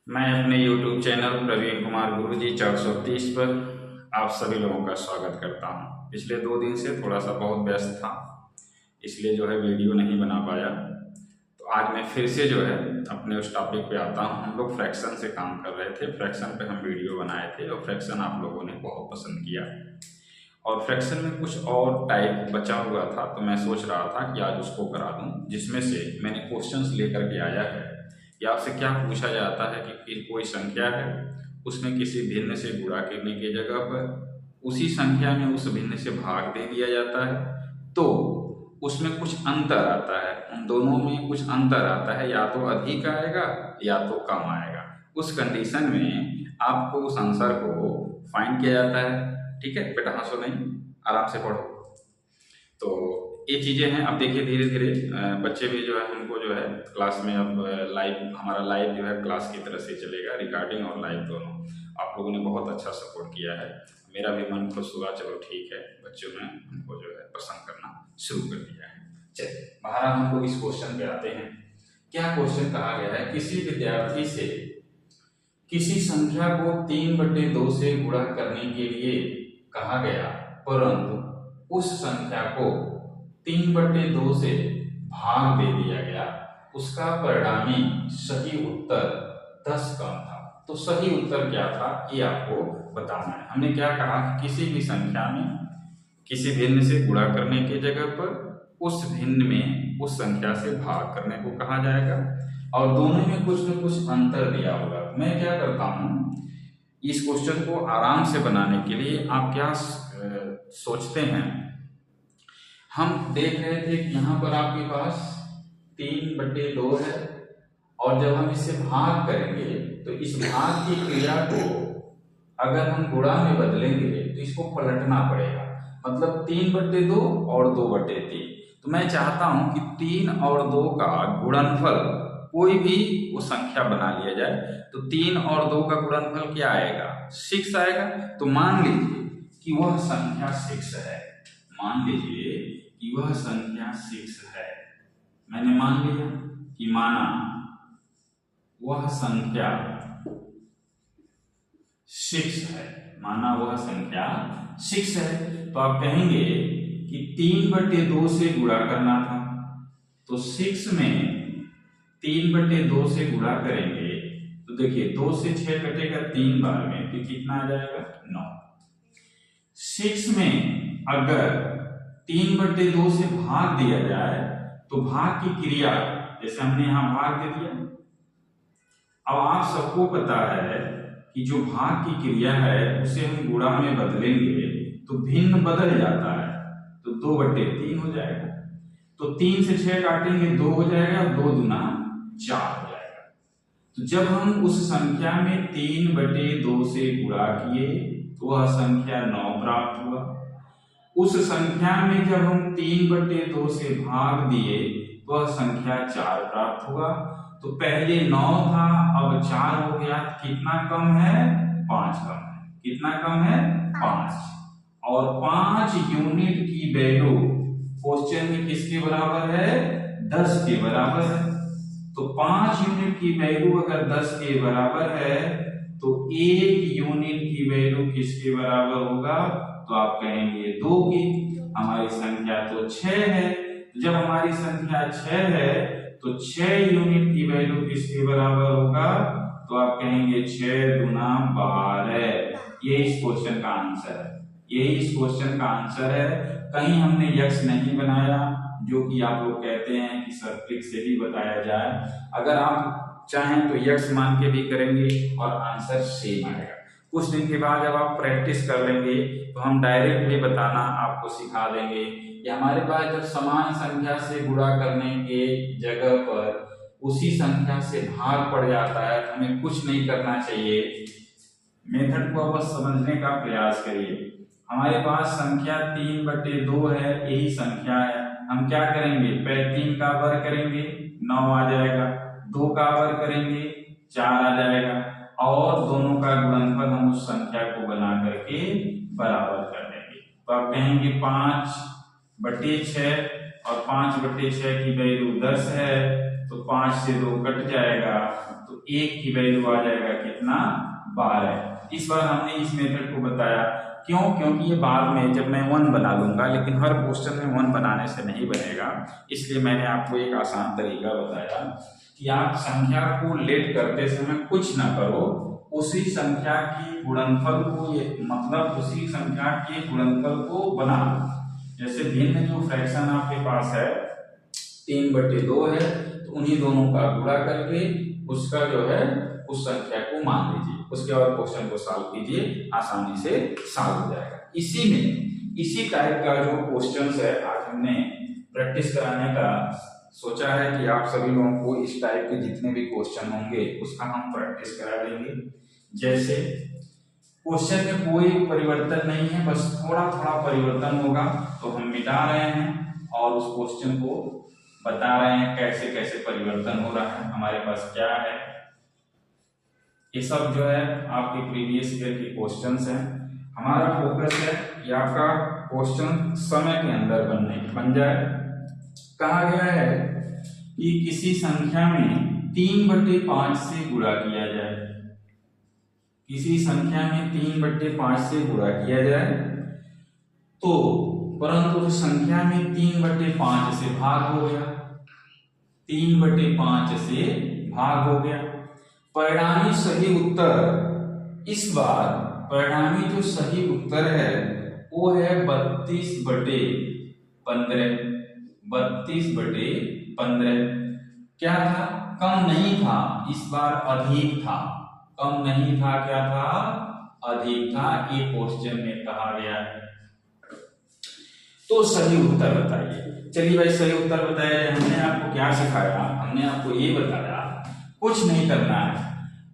मैं अपने YouTube channel Praveen Kumar गुरुजी 430 पर आप सभी लोगों का स्वागत करता हूं। पिछले 2 दिन से थोड़ा सा बहुत व्यस्त था, इसलिए जो है वीडियो नहीं बना पाया। तो आज मैं फिर से जो है अपने उस टॉपिक पे आता हूं। हम लोग फ्रैक्शन से काम कर रहे थे, फ्रैक्शन पे हम वीडियो बनाए थे और फ्रैक्शन आप लोगों ने बहुत पसंद किया। और फ्रैक्शन में कुछ और टाइप बचा हुआ था, तो मैं सोच रहा था कि आज उसको करा दूं, जिसमें से मैंने क्वेश्चंस लेकर के आया है कि आपसे क्या पूछा जाता है कि कोई संख्या है, उसमें किसी भिन्न से गुणा करने की जगह पर उसी संख्या में उस भिन्न से भाग दे दिया जाता है, तो उसमें कुछ अंतर आता है, उन दोनों में कुछ अंतर आता है, या तो अधिक आएगा या तो कम आएगा। उस कंडीशन में आपको उस आंसर को फाइंड किया जाता है। ठीक है बेटा, हंसो नहीं, आराम से पढ़ो। तो ये चीज़ें हैं। अब देखिए धीरे धीरे बच्चे भी जो है हमको जो है क्लास में अब लाइव, हमारा लाइव जो है क्लास की तरह से चलेगा, रिकॉर्डिंग और लाइव दोनों। आप लोगों ने बहुत अच्छा सपोर्ट किया है, मेरा भी मन खुश हुआ। चलो ठीक है, बच्चों ने हमको जो है पसंद करना शुरू कर दिया है। चलिए बाहर हम लोग इस क्वेश्चन पे आते हैं। क्या क्वेश्चन कहा गया है, किसी विद्यार्थी से किसी संख्या को 3/2 से गुणा करने के लिए कहा गया, परंतु उस संख्या को 3/2 से भाग दे दिया गया। उसका परिणामी सही उत्तर 10 कम था। तो सही उत्तर क्या था ये आपको बताना है। हमने क्या कहा कि किसी भी संख्या में किसी भिन्न से गुणा करने की जगह पर उस भिन्न में उस संख्या से भाग करने को कहा जाएगा, और दोनों में कुछ न कुछ अंतर दिया होगा। मैं क्या करता हूं, इस क्वेश्चन को आराम से बनाने के लिए आप क्या सोचते हैं। हम देख रहे थे कि यहाँ पर आपके पास 3/2 है, और जब हम इससे भाग करेंगे तो इस भाग की क्रिया को अगर हम गुणा में बदलेंगे तो इसको पलटना पड़ेगा। मतलब 3/2 और 2/3। तो मैं चाहता हूं कि 3 और 2 का गुणनफल कोई भी वो संख्या बना लिया जाए। तो 3 और 2 का गुणनफल क्या आएगा, 6 आएगा। तो मान लीजिए कि वह संख्या 6 है। मान लीजिए कि वह संख्या 6 है। मैंने मान लिया कि माना वह संख्या 6 है, माना वह संख्या 6 है। तो आप कहेंगे कि 3/2 से गुणा करना था, तो 6 में 3/2 से गुणा करेंगे तो देखिए 2 से 6 कटेगा 3 बार में, तो कितना आ जाएगा 9। 6 में अगर 3/2 से भाग दिया जाए तो भाग की क्रिया, जैसे हमने यहां भाग दे दिया। अब आप सबको पता है कि जो भाग की क्रिया है उसे हम गुणा में बदलेंगे तो भिन्न बदल जाता है, तो 2/3 हो जाएगा। तो 3 से 6 काटेंगे 2 हो जाएगा, 2 दूना 4 हो जाएगा। तो जब हम उस संख्या में 3/2 से गुणा किए तो वह संख्या 9 प्राप्त हुआ। उस संख्या में जब हम 3/2 से भाग दिए तो वह संख्या 4 प्राप्त हुआ। तो पहले 9 था, अब 4 हो गया। कितना कम है, 5 कम है। कितना कम है, 5। और 5 यूनिट की वैल्यू क्वेश्चन में किसके बराबर है, 10 के बराबर है। तो 5 यूनिट की वैल्यू अगर 10 के बराबर है तो 1 यूनिट की वैल्यू किसके बराबर होगा, तो आप कहेंगे 2 की। हमारी संख्या तो 6 है। जब हमारी संख्या 6 है तो 6 यूनिट की वैल्यू किसके बराबर होगा, तो आप कहेंगे 6 दूना 12। ये इस क्वेश्चन का आंसर है। यही इस क्वेश्चन का आंसर है। कहीं हमने यक्स नहीं बनाया, जो कि आप लोग कहते हैं कि सर ट्रिक से भी बताया जाए। अगर आप चाहें तो यक्स मान के भी करेंगे और आंसर सेम आएगा। कुछ दिन के बाद जब आप प्रैक्टिस कर लेंगे तो हम डायरेक्ट भी बताना आपको सिखा देंगे कि हमारे पास जब समान संख्या से गुणा करने के जगह पर उसी संख्या से भाग पड़ जाता है तो हमें कुछ नहीं करना चाहिए। मेथड को बस समझने का प्रयास करिए। हमारे पास संख्या 3/2 है, यही संख्या है। हम क्या करेंगे, 3 का वर्ग करेंगे 9 आ जाएगा, 2 का वर्ग करेंगे 4 आ जाएगा, और दोनों का गुणनफल हम उस संख्या को बना करके बराबर कर देंगे। तो आप कहेंगे 5/6 और 5/6 की वैल्यू 10 है, तो तो 5 से 2 कट जाएगा, तो 1 की वैल्यू आ जाएगा कितना, 12। इस बार हमने इस मेथड को बताया क्यों, क्योंकि ये बाद में जब मैं 1 बना लूंगा, लेकिन हर क्वेश्चन में 1 बनाने से नहीं बनेगा, इसलिए मैंने आपको एक आसान तरीका बताया कि आप संख्या को लेट करते समय कुछ ना करो, उसी संख्या की गुणनफल को, ये मतलब उसी संख्या के गुणनफल को बना लो। जैसे भिन्न जो फ्रैक्शन आपके पास है 3/2 है, तो उन्हीं दोनों का गुणा करके उसका जो है उस संख्या को मान लीजिए, उसके बाद क्वेश्चन को सॉल्व कीजिए, आसानी से सॉल्व हो जाएगा। इसी टाइप का जो क्वेश्चंस है आज हमने प्रैक्टिस कराने का सोचा है कि आप सभी लोगों को इस टाइप के जितने भी क्वेश्चन होंगे उसका हम प्रैक्टिस करा देंगे। जैसे क्वेश्चन में कोई परिवर्तन नहीं है, बस थोड़ा थोड़ा परिवर्तन होगा, तो हम मिटा रहे हैं और उस क्वेश्चन को बता रहे हैं कैसे कैसे परिवर्तन हो रहा है, हमारे पास क्या है। ये सब जो है आपके प्रीवियस ईयर के क्वेश्चंस हैं। हमारा फोकस है कि आपका क्वेश्चन समय के अंदर बन जाए। कहा गया है कि किसी संख्या में 3/5 से गुणा किया जाए, किसी संख्या में 3/5 से गुणा किया जाए, तो परंतु उस संख्या में 3/5 से भाग हो गया, 3/5 से भाग हो गया। परिणामी सही उत्तर, इस बार परिणामी जो सही उत्तर है वो है 32/15। 32/15 क्या था, कम नहीं था, इस बार अधिक था। कम नहीं था, क्या था, अधिक था, ये क्वेश्चन में कहा गया है। तो सही उत्तर बताइए। चलिए भाई सही उत्तर बताइए। हमने आपको क्या सिखाया, हमने आपको ये बताया कुछ नहीं करना है,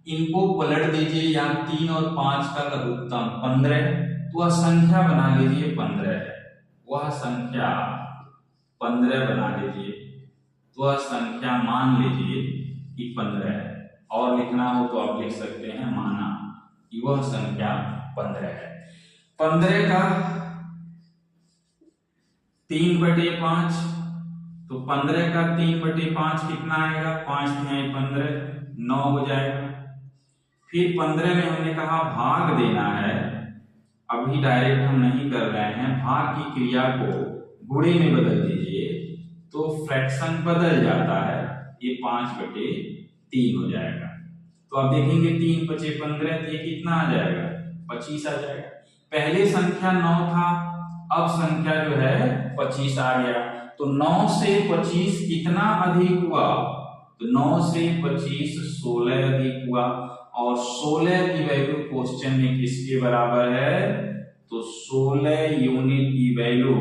इनको पलट दीजिए, यहाँ 3 और 5 का लघुत्तम 15, तो वह संख्या बना लीजिए 15 है, वह संख्या 15 बना लीजिए, तो वह संख्या मान लीजिए कि 15 है, और लिखना हो तो आप लिख सकते हैं माना कि वह संख्या 15 है। 15 का 3/5, तो 15 का 3/5 कितना आएगा, 5 × 15 9 हो जाएगा। फिर 15 में हमने कहा भाग देना है, अभी डायरेक्ट हम नहीं कर रहे हैं, भाग की क्रिया को गुणे में बदल दीजिए तो फ्रैक्शन बदल जाता है, ये 5/3 हो जाएगा। तो आप देखेंगे 3×5 = 15, तो ये कितना आ जाएगा, 25 आ जाएगा। पहले संख्या 9 था, अब संख्या जो है 25 आ गया, तो 9 से 25 कितना अधिक हुआ, तो 9 से 25 16 अधिक हुआ, और 16 की वैल्यू क्वेश्चन में किसके बराबर है, तो 16 यूनिट की वैल्यू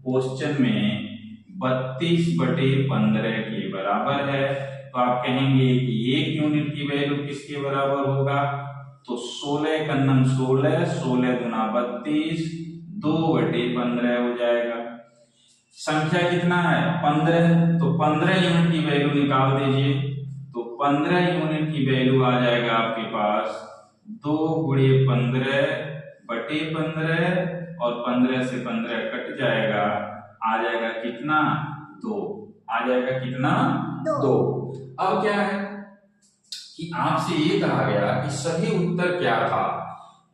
क्वेश्चन में 32/15 के बराबर है। तो आप कहेंगे कि 1 यूनिट की वैल्यू किसके बराबर होगा, तो 16 का नम 16, 16 × 32, 2/15 हो जाएगा। संख्या कितना है 15, तो 15 यूनिट की वैल्यू निकाल दीजिए, तो 15 यूनिट की वैल्यू आ जाएगा आपके पास 2 × 15/15, और 15 से 15 कट जाएगा, आ जाएगा कितना, 2, आ जाएगा कितना, 2। अब क्या है कि आपसे ये कहा गया कि सही उत्तर क्या था,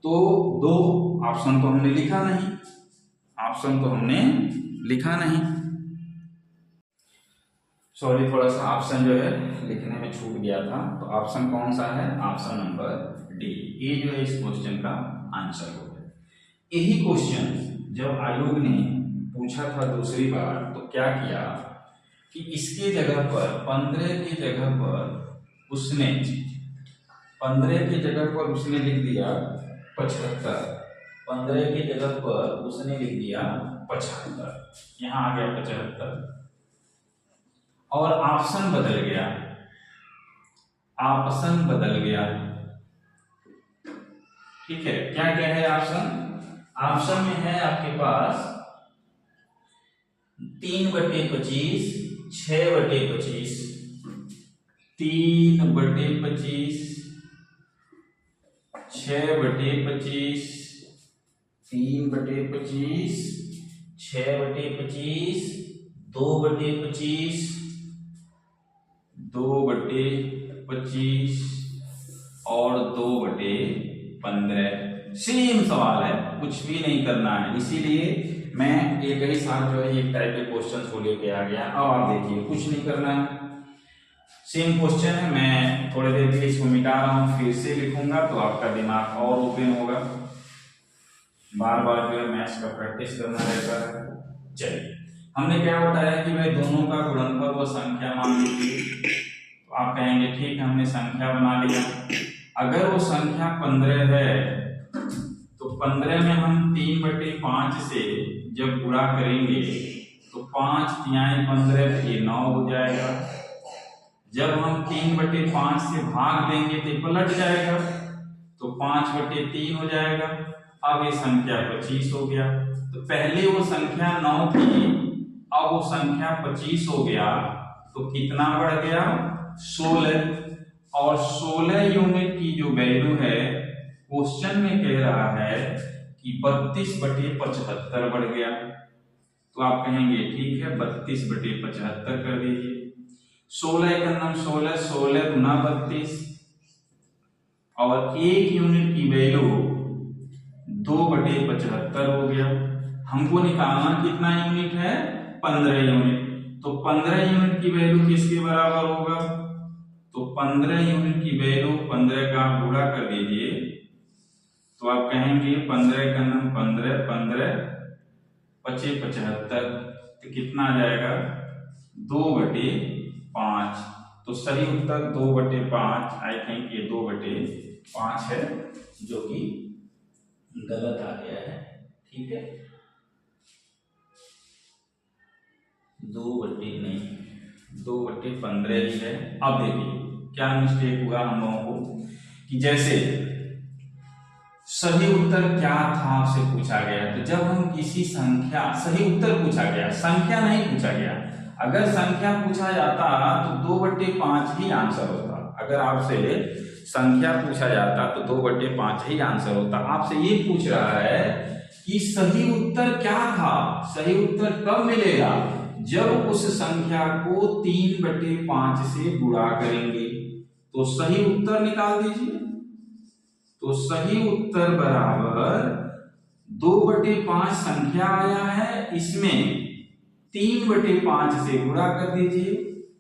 तो 2 ऑप्शन तो हमने लिखा नहीं, ऑप्शन तो हमने लिखा नहीं, सॉरी थोड़ा सा ऑप्शन जो है लिखने में छूट गया था। तो ऑप्शन कौन सा है, ऑप्शन नंबर डी, ये जो है इस क्वेश्चन का आंसर हो गया। यही क्वेश्चन जब आयोग ने पूछा था दूसरी बार, तो क्या किया कि इसके जगह पर 15 की जगह पर उसने 15 की जगह पर उसने लिख दिया 75, 15 की जगह पर उसने लिख दिया 75, यहाँ आ गया 75, और ऑप्शन बदल गया, ऑप्शन बदल गया, ठीक है। क्या क्या है ऑप्शन, ऑप्शन में है आपके पास 3/25, 6/25, 3/25, 6/25, 3/25, 6/25, 2/25, 2/25 और 2/15। सेम सवाल है, कुछ भी नहीं करना है, इसीलिए मैं एक ही साथ जो है एक टाइप के क्वेश्चन को लेके आ गया। अब आप देखिए, कुछ नहीं करना है, सेम क्वेश्चन है। मैं थोड़ी देर के लिए इसको मिटा रहा हूँ, फिर से लिखूंगा तो आपका दिमाग और ओपन होगा। बार बार जो है मैथ्स का प्रैक्टिस करना रहता है। चलिए, हमने क्या बताया कि भाई दोनों का गुणनफल व संख्या मान लीजिए। तो आप कहेंगे ठीक है, हमने संख्या बना लिया। अगर वो संख्या 15 है तो 15 में हम 3/5 से जब गुणा करेंगे तो 5 तिहाई 15 ये 9 हो जाएगा। जब हम 3/5 से भाग देंगे तो पलट जाएगा, तो 5/3 हो जाएगा। अब ये संख्या 25 हो गया। तो पहले वो संख्या 9 थी, अब वो संख्या 25 हो गया, तो कितना बढ़ गया? 16। और 16 यूनिट की जो वैल्यू है, क्वेश्चन में कह रहा है कि 32/75 बढ़ गया। तो आप कहेंगे ठीक है, 32/75 कर दीजिए। 16 का नाम 16, 16 गुना 32, और 1 यूनिट की वैल्यू 2/75 हो गया। हमको निकालना कितना यूनिट है? 15 यूनिट। तो 15 यूनिट की वैल्यू किसके बराबर होगा? तो 15 यूनिट की वैल्यू 15 का गुणा कर दीजिए, तो आप कहेंगे 15 का नाम 15, 15 25 75, तो कितना आ जाएगा? 2/5। तो सही उत्तर 2/5, आई थिंक ये 2/5 है, जो कि गलत आ गया है। ठीक है, 2/15 ही है। अब देखिए क्या मिस्टेक हुआ हम लोगों को, कि जैसे सही उत्तर क्या था आपसे पूछा गया, तो जब हम किसी संख्या, सही उत्तर पूछा गया, संख्या नहीं पूछा गया। अगर संख्या पूछा जाता तो 2/5 ही आंसर होता। अगर आपसे संख्या पूछा जाता तो 2/5 ही आंसर होता। आपसे ये पूछ रहा है कि सही उत्तर क्या था। सही उत्तर कब मिलेगा? जब उस संख्या को 3/5 से गुणा करेंगे। तो सही उत्तर निकाल दीजिए। तो सही उत्तर बराबर 2/5 संख्या आया है, इसमें 3/5 से गुणा कर दीजिए,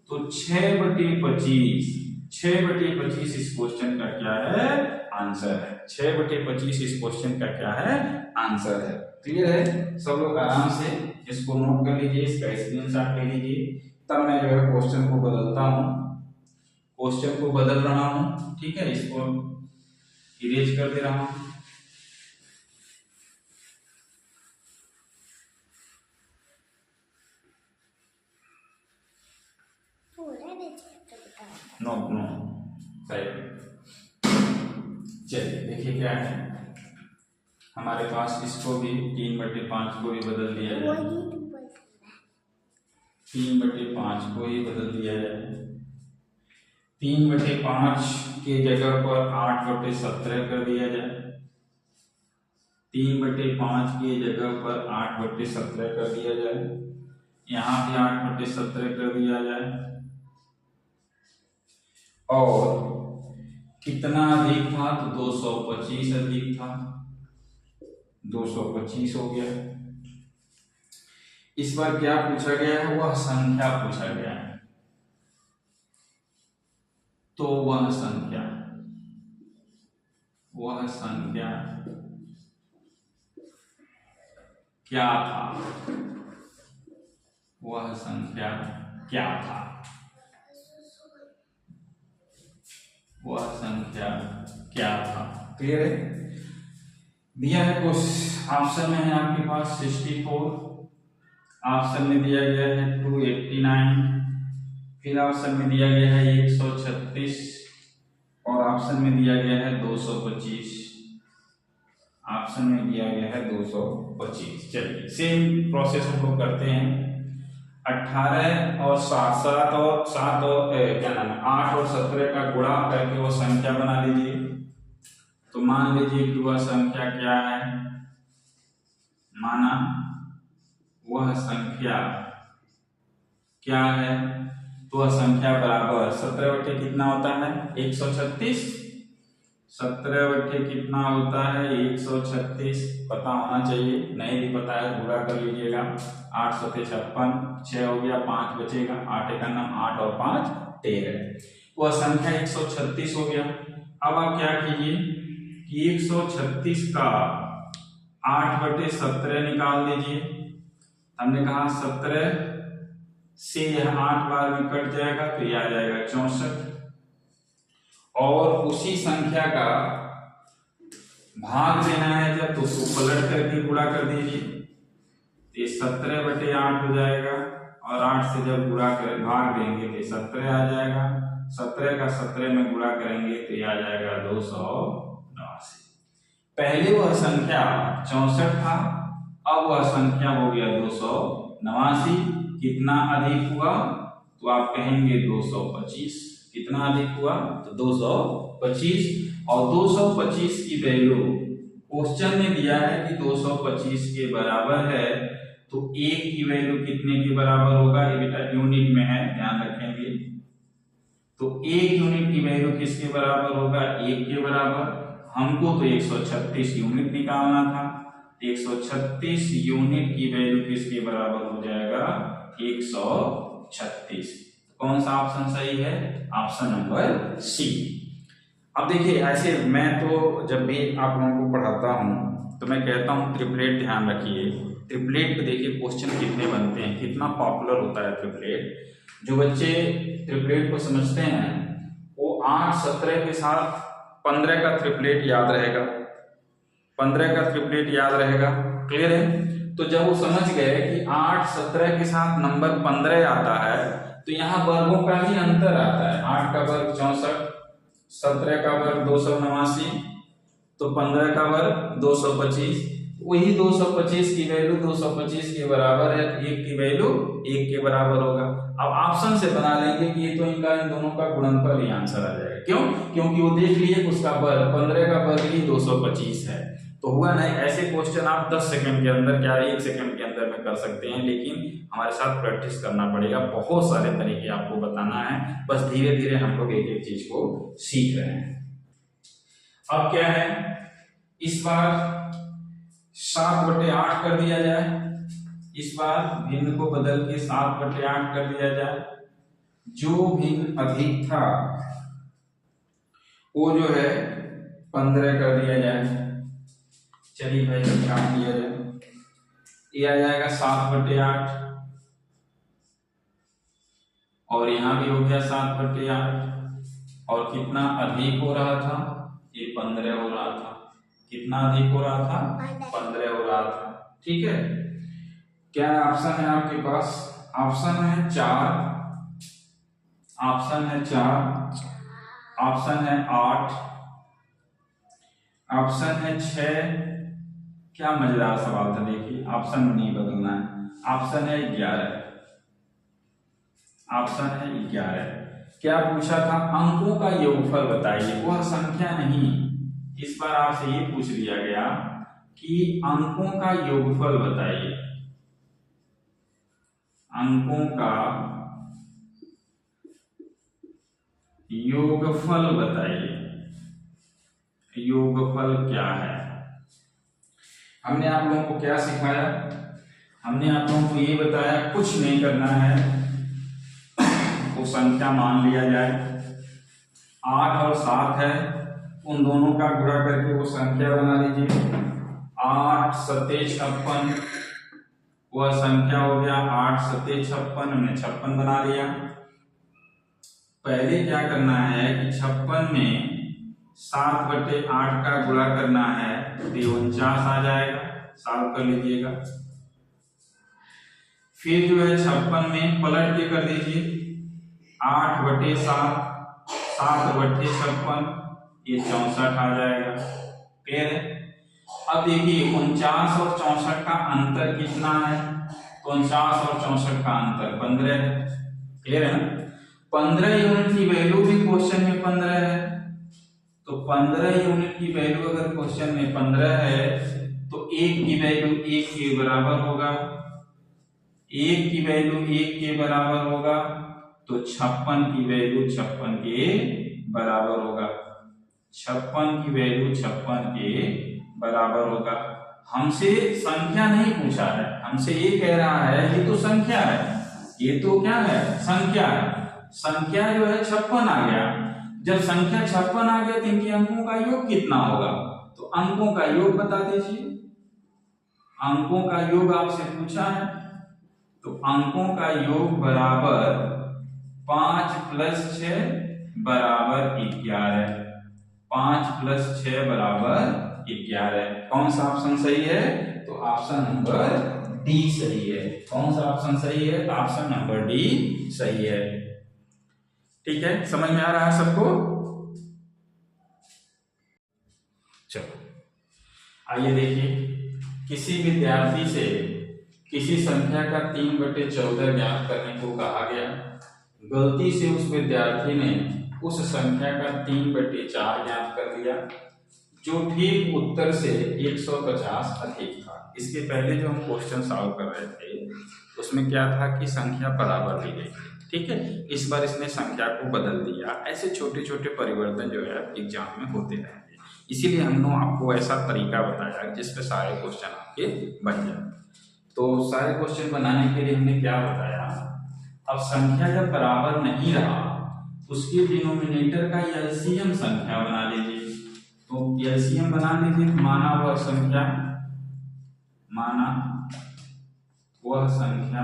तो 6/25। 6/25 इस क्वेश्चन का क्या है? आंसर है। 6/25 इस क्वेश्चन का क्या है? आंसर है। क्लियर है? सब लोग आराम से इसको नोट कर लीजिए, इसका स्क्रीनशॉट ले लीजिए। तब मैं जो है क्वेश्चन को बदलता हूं, क्वेश्चन को बदल रहा हूं। ठीक है, इसको इरेज कर दे रहा हूं। नो नो चलिए देखिए क्या है हमारे पास। इसको भी 3/5 को भी बदल दिया जाए, 3/5 को ही बदल दिया जाए। 3/5 के जगह पर 8/17 कर दिया जाए। 3/5 के जगह पर 8/17 कर दिया जाए। यहाँ भी 8/17 कर दिया जाए। और कितना अधिक था? तो 225 अधिक था, 225 हो गया। इस बार क्या पूछा गया है? वह संख्या पूछा गया है। तो वह संख्या क्या था? वह संख्या क्या था? वह संख्या क्या था? क्लियर है? दिया है कुछ ऑप्शन में है आपके पास 64, ऑप्शन में दिया गया है 289, फिर ऑप्शन में दिया गया है 136, और ऑप्शन में दिया गया है 225। ऑप्शन में दिया गया है 225। चलिए सेम प्रोसेस हम लोग करते हैं। 18 और 7 और 7 और क्या नाम है 8 और 17 का गुणा करके वो संख्या बना लीजिए। तो मान लीजिए कि वह संख्या क्या है? माना वह संख्या क्या है? तो वह संख्या बराबर 17 बटे कितना होता है 136। 17 बटे कितना होता है 136, पता होना चाहिए, नहीं भी पता है गुणा कर लीजिएगा। 8 सते 56, 6 हो गया, 5 बचेगा, 8 का नाम 8 और 5 13, वह संख्या 136 हो गया। अब आप क्या कीजिए कि 136 का 8 बटे 17 निकाल दीजिए। हमने कहा 17 से यह 8 बार में कट जाएगा तो यह आ जाएगा 64, और उसी संख्या का भाग देना है जब तो उसको पलट करके गुणा कर दीजिए। ये 17 बटे 8 हो जाएगा, और 8 से जब गुणा कर भाग देंगे तो 17 आ जाएगा। 17 का 17 में गुणा करेंगे तो यह आ जाएगा 289। पहले वह संख्या 64 था, अब वह संख्या हो गया 289। कितना अधिक हुआ तो आप कहेंगे 225। कितना अधिक हुआ तो 225, और 225 की वैल्यू क्वेश्चन में दिया है कि 225 के बराबर है, तो 1 की वैल्यू कितने के बराबर होगा, ये बेटा यूनिट में है, ध्यान रखेंगे। तो 1 यूनिट की वैल्यू किसके बराबर होगा 1 के बराबर। हमको तो 136 यूनिट निकालना था, 136 यूनिट की वैल्यू किसके बराबर हो जाएगा 136। कौन सा ऑप्शन सही है, ऑप्शन नंबर सी। अब देखिए ऐसे मैं तो जब भी आप लोगों को पढ़ाता हूं तो मैं कहता हूं ट्रिपलेट ध्यान रखिए। ट्रिपलेट पे देखिए क्वेश्चन कितने बनते हैं, कितना पॉपुलर होता है ट्रिपलेट। जो बच्चे ट्रिपलेट को समझते हैं वो 8 17 के साथ 15 का ट्रिपलेट याद रहेगा, 15 का ट्रिपलेट याद रहेगा, क्लियर है। तो जब वो समझ गए कि 8 17 के साथ नंबर 15 आता है, तो यहाँ वर्गों का ही अंतर आता है। 8 का वर्ग 64, 17 का वर्ग 289, तो 15 का वर्ग 225। वही 225 की वैल्यू 225 के बराबर है, तो 1 की वैल्यू 1 के बराबर होगा। अब ऑप्शन से बना लेंगे कि ये तो इनका इन दोनों का गुणनफल ही आंसर आ जाएगा। क्यों? क्योंकि वो देख लिए उसका वर्ग 15 का वर्ग ही 225 है। तो हुआ नहीं, ऐसे क्वेश्चन आप 10 सेकंड के अंदर, क्या 1 सेकंड के अंदर में कर सकते हैं, लेकिन हमारे साथ प्रैक्टिस करना पड़ेगा। बहुत सारे तरीके आपको बताना है, बस धीरे धीरे हम लोग एक एक चीज को सीख रहे हैं। अब क्या है, इस बार 7 बटे 8 कर दिया जाए, इस बार भिन्न को बदल के 7 बटे 8 कर दिया जाए। जो भिन्न अधिक था वो जो है 15 कर दिया जाए। चलिए भाई काम किया जाए, ये आ जाएगा 7 बटे 8, और यहां भी हो गया 7 बटे 8, और कितना अधिक हो रहा था ये 15 हो रहा था। कितना अधिक हो रहा था 15 हो रहा था, ठीक है। क्या ऑप्शन है आपके पास, ऑप्शन है 4, ऑप्शन है 4, ऑप्शन है 8, ऑप्शन है 6। क्या मजेदार सवाल था, देखिए ऑप्शन नहीं बदलना है। ऑप्शन है 11, ऑप्शन है 11। क्या पूछा था, अंकों का योगफल बताइए, वह संख्या नहीं। इस बार आपसे ये पूछ लिया गया कि अंकों का योगफल बताइए, अंकों का योगफल बताइए। योगफल क्या है? हमने आप लोगों को क्या सिखाया, हमने आप लोगों को ये बताया कुछ नहीं करना है, वो संख्या मान लिया जाए। 8 और 7 है, उन दोनों का गुणा करके वो संख्या बना लीजिए। 8 सते 56, वह संख्या हो गया 8 सते 56, हमने 56 बना लिया। पहले क्या करना है कि 56 में 7 बटे 8 का गुणा करना है तो 49 आ जाएगा, सॉल्व कर लीजिएगा। फिर जो है 56 में पलट के कर दीजिए, 8 बटे 7, 7 बटे 56, ये 64 आ जाएगा, क्लियर है। अब देखिए 49 और 64 का अंतर कितना है, 49 और 64 का अंतर 15 है, क्लियर है ना। 15 यूनिट की वैल्यू भी क्वेश्चन में 15 है, तो 15 यूनिट की वैल्यू अगर क्वेश्चन में 15 है तो 1 की वैल्यू 1 के बराबर होगा, 1 की वैल्यू 1 के बराबर होगा, तो 56 की वैल्यू 56 के बराबर होगा। 56 की वैल्यू 56 के बराबर होगा। हमसे संख्या नहीं पूछा है, हमसे ये कह रहा है ये तो संख्या है, ये तो क्या है, संख्या है। संख्या जो है 56 आ गया। जब संख्या 56 आ गया तो इनके अंकों का योग कितना होगा, तो अंकों का योग बता दीजिए। अंकों का योग आपसे पूछा है, तो अंकों का योग बराबर 5 + 6 बराबर 11। 5 + 6 बराबर 11। कौन सा ऑप्शन सही है, तो ऑप्शन नंबर डी सही है। कौन सा ऑप्शन सही है, तो ऑप्शन नंबर डी सही है। ठीक है, समझ में आ रहा है सबको। चलो आइए देखिए, किसी विद्यार्थी से किसी संख्या का 3/14 ज्ञात करने को कहा गया। गलती से उस विद्यार्थी ने उस संख्या का 3/4 ज्ञात कर दिया, जो ठीक उत्तर से 150 अधिक था। इसके पहले जो हम क्वेश्चन सॉल्व कर रहे थे उसमें क्या था कि संख्या बराबर ली गई, ठीक है। इस बार इसने संख्या को बदल दिया। ऐसे छोटे छोटे परिवर्तन जो है एग्जाम में होते रहेंगे, इसीलिए हमने आपको ऐसा तरीका बताया जिसपे सारे क्वेश्चन आपके बन जाए। तो सारे क्वेश्चन बनाने के लिए हमने क्या बताया, अब संख्या जब बराबर नहीं रहा उसके डिनोमिनेटर का एलसीएम संख्या बना लीजिए। तो एलसीएम बना लीजिए, माना वह संख्या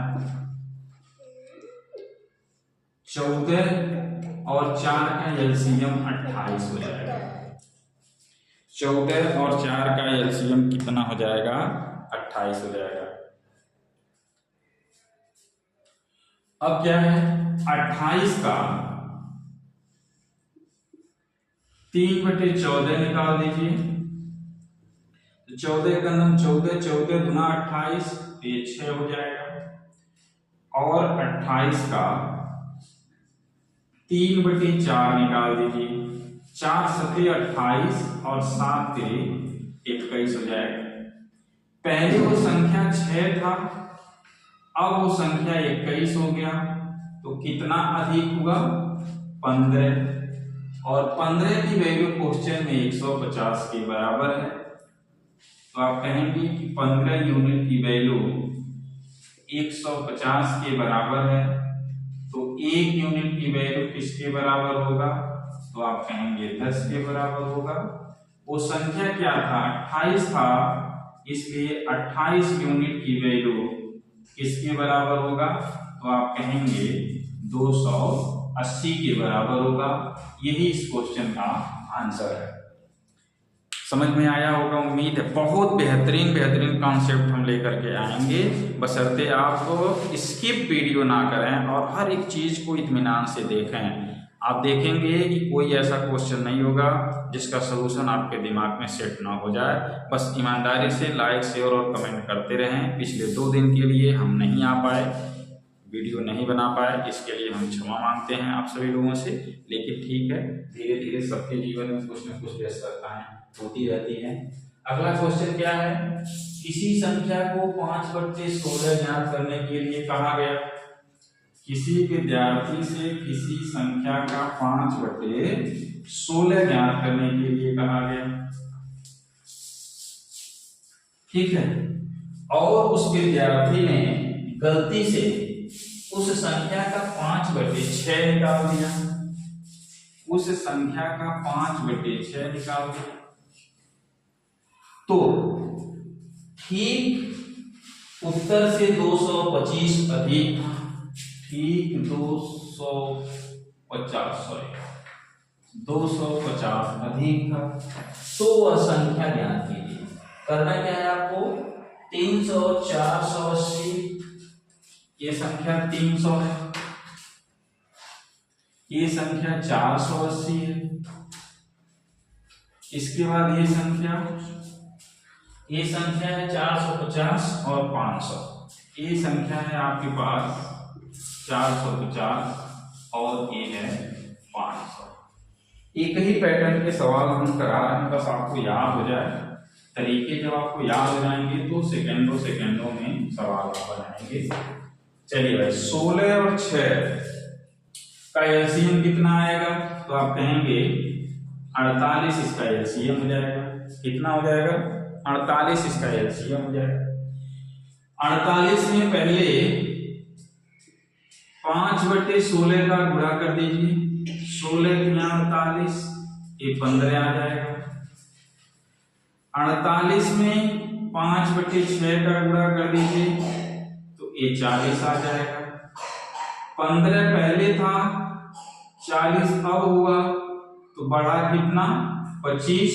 14 और 4 का एलसीएम 28 हो जाएगा। 14 और 4 का एलसीएम कितना हो जाएगा, 28 हो जाएगा। अब क्या है, 28 का 3/14 निकाल दीजिए। तो 14 का नाम 14, 14 दूना 28, ये 6 हो जाएगा। और 28 का 3/4 निकाल दीजिए। 4 सते 28 और 7 ते 21 हो जाएगा। पहले वो संख्या 6 था, अब वो संख्या 21 हो गया, तो कितना अधिक हुआ, 15। और 15 की वैल्यू क्वेश्चन में 150 के बराबर है, तो आप कहेंगे कि 15 यूनिट की वैल्यू 150 के बराबर है, तो 1 यूनिट की वैल्यू किसके बराबर होगा, तो आप कहेंगे 10 के बराबर होगा। वो संख्या क्या था, 28 था, इसलिए 28 यूनिट की वैल्यू किसके बराबर होगा, तो आप कहेंगे 280 के बराबर होगा। यही इस क्वेश्चन का आंसर है। समझ में आया होगा, उम्मीद है। बहुत बेहतरीन कॉन्सेप्ट हम लेकर के आएंगे, बशर्ते आप स्किप वीडियो ना करें और हर एक चीज को इत्मीनान से देखें। आप देखेंगे कि कोई ऐसा क्वेश्चन नहीं होगा जिसका सलूशन आपके दिमाग में सेट ना हो जाए। बस ईमानदारी से लाइक, शेयर और कमेंट करते रहें। पिछले 2 दिन के लिए हम नहीं आ पाए, वीडियो नहीं बना पाए, इसके लिए हम क्षमा मांगते हैं आप सभी लोगों से। लेकिन ठीक है, धीरे धीरे सबके जीवन में कुछ न कुछ व्यस्तताएं होती रहती है। अगला क्वेश्चन क्या है, किसी संख्या को 5/16 ज्ञात करने के लिए कहा गया। किसी विद्यार्थी से किसी संख्या का 5/16 ज्ञात करने के लिए कहा गया, ठीक है। और उस विद्यार्थी ने गलती से उस संख्या का 5/6 निकाल दिया। उस संख्या का 5/6 निकाल दिया, तो ठीक उत्तर से 225 अधिक था। ठीक 250 अधिक था, तो वह संख्या ज्ञात कीजिए। करना क्या है आपको, 300 और 480, ये संख्या 300 है, ये संख्या 480 है। इसके बाद ये संख्या है 450 और 500। ये संख्या है आपके पास 450 और ये है 500। एक ही पैटर्न के सवाल हम करा रहे हैं, बस आपको याद हो जाए। तरीके जब आपको याद हो जाएंगे तो सेकंडों में सवाल आप बनाएंगे। चलिए भाई, 16 और 6 का एलसीएम कितना आएगा, तो आप कहेंगे 48 इसका एलसीएम हो जाएगा। कितना हो जाएगा? 48 इसका एलसीएम हो जाएगा। 48 में पहले 5/16 का गुणा कर दीजिए, 16 गुना 48, ये 15 आ जाएगा। 48 में 5/6 का गुणा कर दीजिए, तो ये 40 आ जाएगा। 15 पहले था, 40 अब हुआ, तो बढ़ा कितना? 25,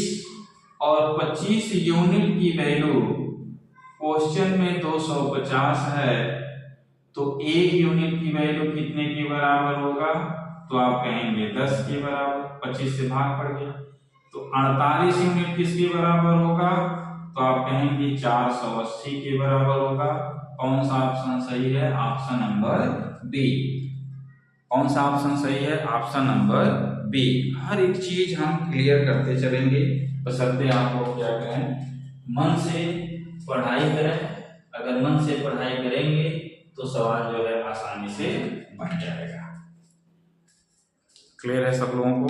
और 25 यूनिट की वैल्यू क्वेश्चन में 250 है, तो 1 यूनिट की वैल्यू कितने के बराबर होगा? तो आप कहेंगे 10 के बराबर। 25 से भाग पड़ गया, तो 48 यूनिट किसके बराबर होगा? तो आप कहेंगे 480 के बराबर होगा। कौन सा ऑप्शन सही है? Option number B. कौन सा ऑप्शन सही है? Option number B. हर एक चीज हम क्लियर करते चलेंगे, बशर्ते आप लोग क्या करें, मन से पढ़ाई करें। अगर मन से पढ़ाई करेंगे तो सवाल जो है आसानी से बन जाएगा। क्लियर है सब लोगों को?